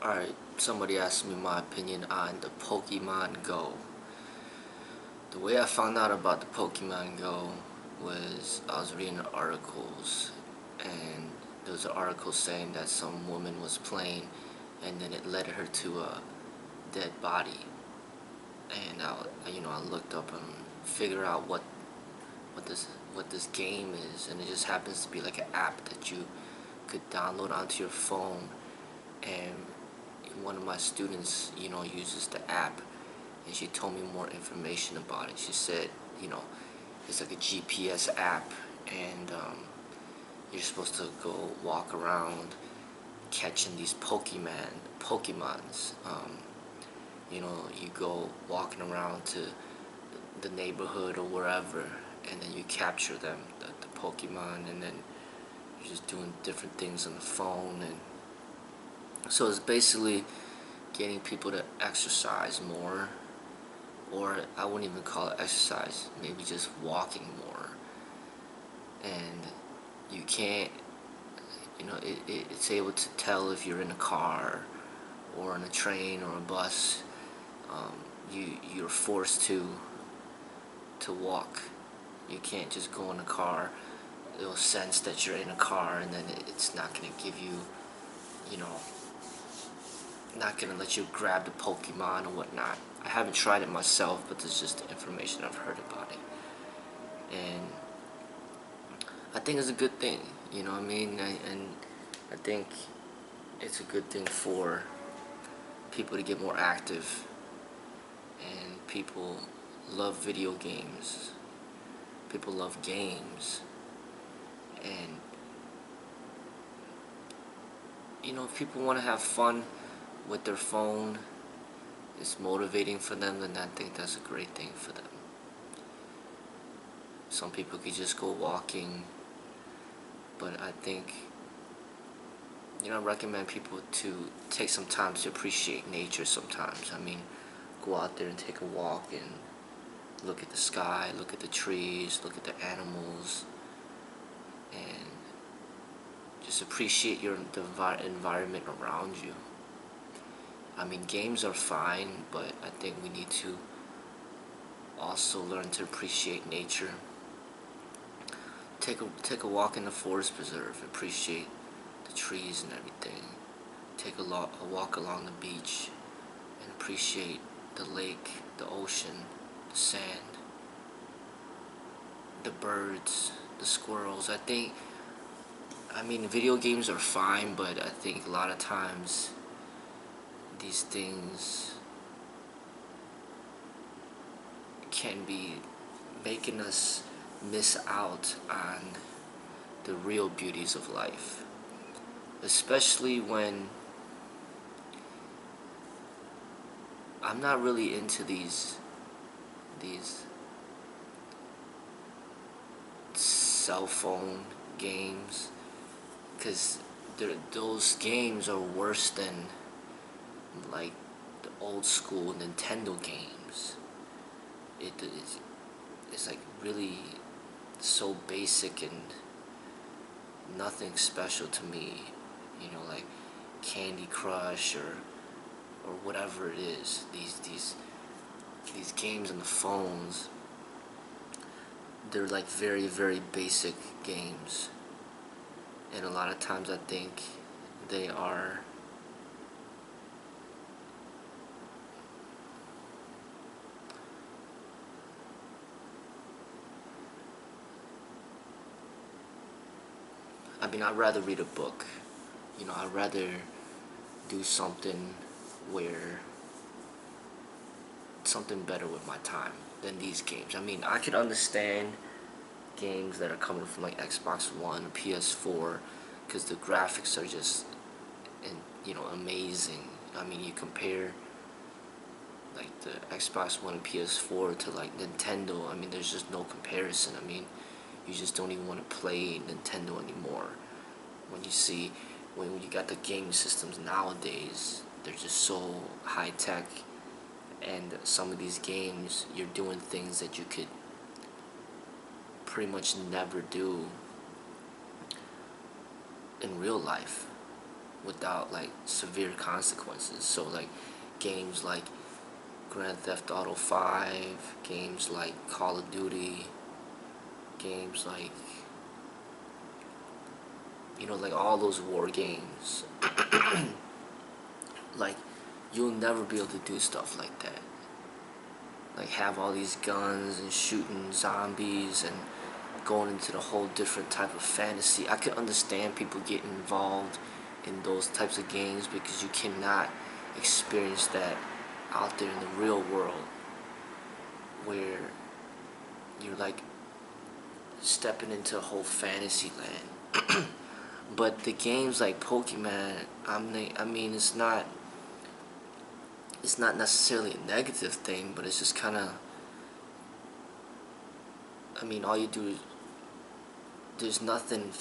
Alright, somebody asked me my opinion on the Pokemon Go. The way I found out about the Pokemon Go was I was reading articles, and there was an article saying that some woman was playing and then it led her to a dead body. And I looked up and figured out what this game is, and it just happens to be like an app that you could download onto your phone. And one of my students, uses the app, and she told me more information about it. She said, it's like a GPS app, and you're supposed to go walk around catching these Pokemons. You go walking around to the neighborhood or wherever, and then you capture them, the Pokemon, and then you're just doing different things on the phone. And so it's basically getting people to exercise more, or I wouldn't even call it exercise, maybe just walking more. And you can't, it's able to tell if you're in a car or on a train or a bus. You're forced to walk. You can't just go in a car. It'll sense that you're in a car, and then it's not going to give you, not going to let you grab the Pokemon or whatnot. I haven't tried it myself, but this is just the information I've heard about it. And I think it's a good thing, you know what I mean? And I think it's a good thing for people to get more active. And people love video games. People love games. And, if people want to have fun with their phone, it's motivating for them, then I think that's a great thing for them. Some people could just go walking, but I think, I recommend people to take some time to appreciate nature sometimes. I mean, go out there and take a walk and look at the sky, look at the trees, look at the animals, and just appreciate the environment around you. I mean, games are fine, but I think we need to also learn to appreciate nature. Take a walk in the forest preserve, appreciate the trees and everything. Take a walk along the beach and appreciate the lake, the ocean, the sand, the birds, the squirrels. I mean, video games are fine, but I think a lot of times these things can be making us miss out on the real beauties of life, especially when I'm not really into these cell phone games, because those games are worse than like the old school Nintendo games. It's like really so basic and nothing special to me, like Candy Crush or whatever it is. These games on the phones, they're like very, very basic games, and a lot of times I think they are I'd rather read a book. I'd rather do something better with my time than these games. I mean, I could understand games that are coming from like Xbox One, PS4, because the graphics are just, amazing. I mean, you compare like the Xbox One and PS4 to like Nintendo. I mean, there's just no comparison. I mean, you just don't even want to play Nintendo anymore. When you got the game systems nowadays, they're just so high tech, and some of these games, you're doing things that you could pretty much never do in real life. without like severe consequences. So like games like Grand Theft Auto 5, games like Call of Duty, games like, like all those war games. Like, you'll never be able to do stuff like that. Like, have all these guns and shooting zombies and going into the whole different type of fantasy. I can understand people getting involved in those types of games because you cannot experience that out there in the real world, where you're like stepping into a whole fantasy land. But the games like Pokemon, I mean, it's not necessarily a negative thing, but it's just kind of, I mean, all you do is, there's nothing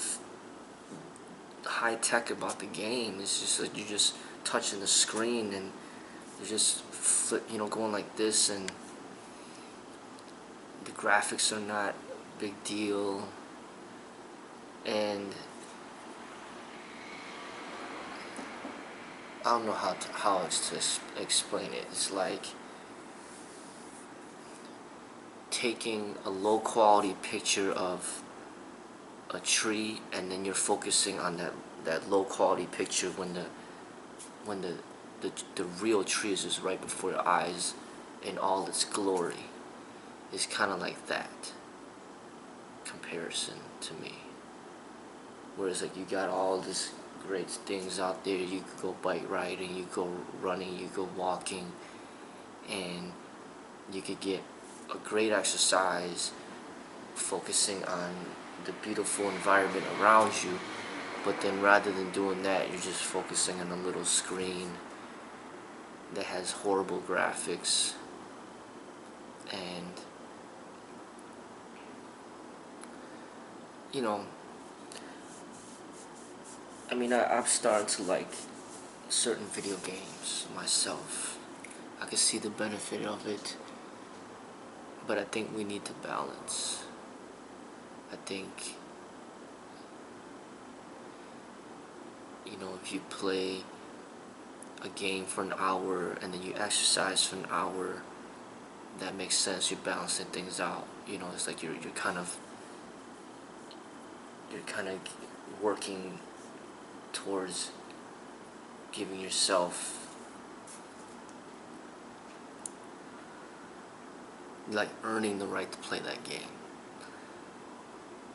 high tech about the game. It's just like you're just touching the screen and you're just going like this, and the graphics are not a big deal, and I don't know how else to explain it. It's like taking a low quality picture of a tree, and then you're focusing on that low quality picture when the real tree is just right before your eyes in all its glory. It's kind of like that comparison to me. Whereas like you got all this great things out there. You could go bike riding, you go running, you go walking, and you could get a great exercise focusing on the beautiful environment around you. But then rather than doing that, you're just focusing on a little screen that has horrible graphics, and I mean, I've started to like certain video games myself. I can see the benefit of it, but I think we need to balance. I think, if you play a game for an hour and then you exercise for an hour, that makes sense. You're balancing things out. It's like you're kind of working towards giving yourself, like, earning the right to play that game.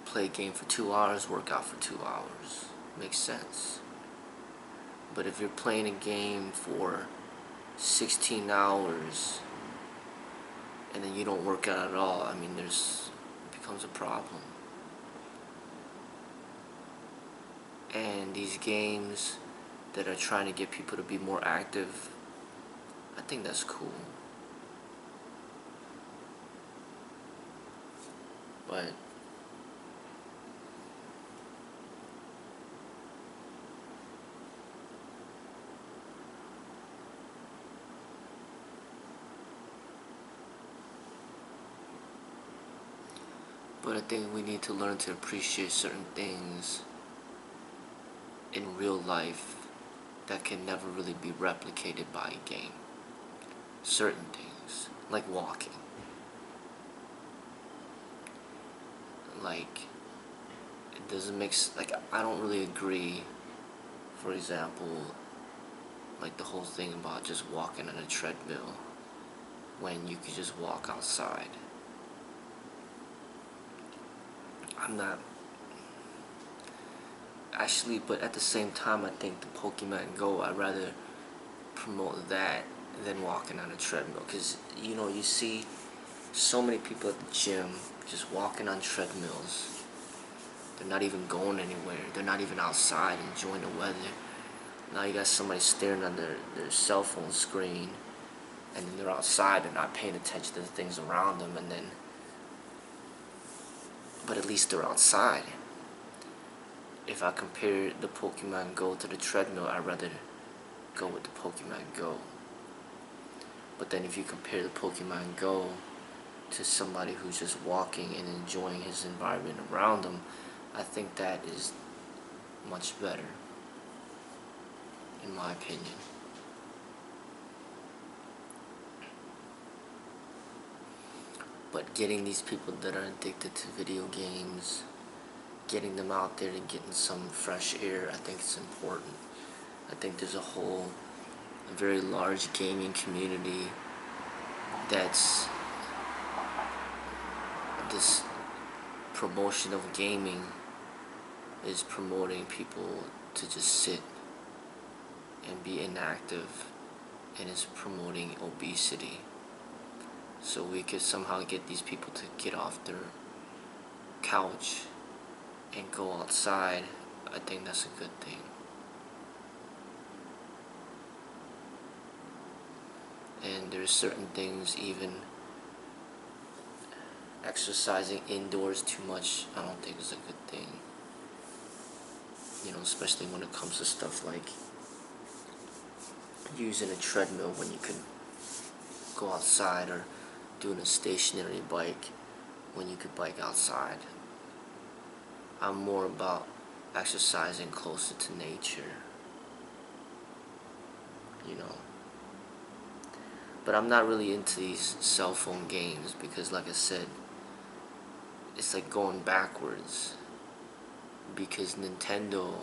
Play a game for 2 hours, work out for 2 hours. Makes sense. But if you're playing a game for 16 hours and then you don't work out at all, I mean, it becomes a problem. And these games that are trying to get people to be more active, I think that's cool. But I think we need to learn to appreciate certain things in real life that can never really be replicated by a game. Certain things, like walking. Like, it doesn't make like, I don't really agree, for example, like the whole thing about just walking on a treadmill when you could just walk outside. I'm not actually, but at the same time, I think the Pokemon Go, I'd rather promote that than walking on a treadmill, because you see so many people at the gym just walking on treadmills. They're not even going anywhere. They're not even outside enjoying the weather. Now you got somebody staring on their cell phone screen, and then they're outside and not paying attention to the things around them, but at least they're outside. If I compare the Pokemon Go to the treadmill, I'd rather go with the Pokemon Go. But then if you compare the Pokemon Go to somebody who's just walking and enjoying his environment around him, I think that is much better. in my opinion. But getting these people that are addicted to video games, getting them out there and getting some fresh air, I think it's important. I think there's a very large gaming community that's this promotion of gaming is promoting people to just sit and be inactive, and is promoting obesity. So we could somehow get these people to get off their couch and go outside. I think that's a good thing. And there's certain things, even exercising indoors too much, I don't think is a good thing. You know, especially when it comes to stuff like using a treadmill when you could go outside, or doing a stationary bike when you could bike outside. I'm more about exercising closer to nature, you know. But I'm not really into these cell phone games because, like I said, it's like going backwards. Because Nintendo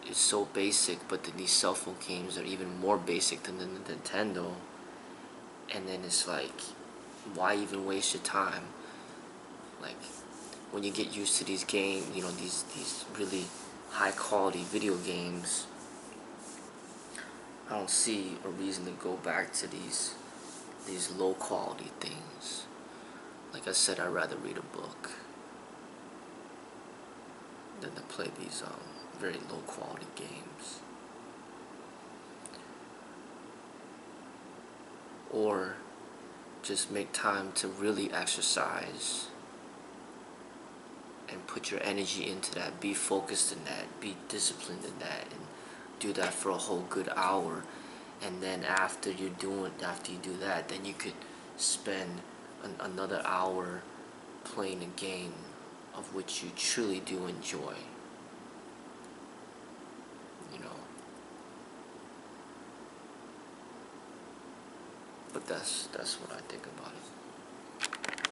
is so basic, but then these cell phone games are even more basic than the Nintendo. And then it's like, why even waste your time? Like, when you get used to these games, you know, these really high quality video games, I don't see a reason to go back to these low quality things. Like I said, I'd rather read a book than to play these very low quality games. Or just make time to really exercise and put your energy into that. Be focused in that. Be disciplined in that, and do that for a whole good hour. And then after you do that, then you could spend another hour playing a game of which you truly do enjoy. You know. But that's what I think about it.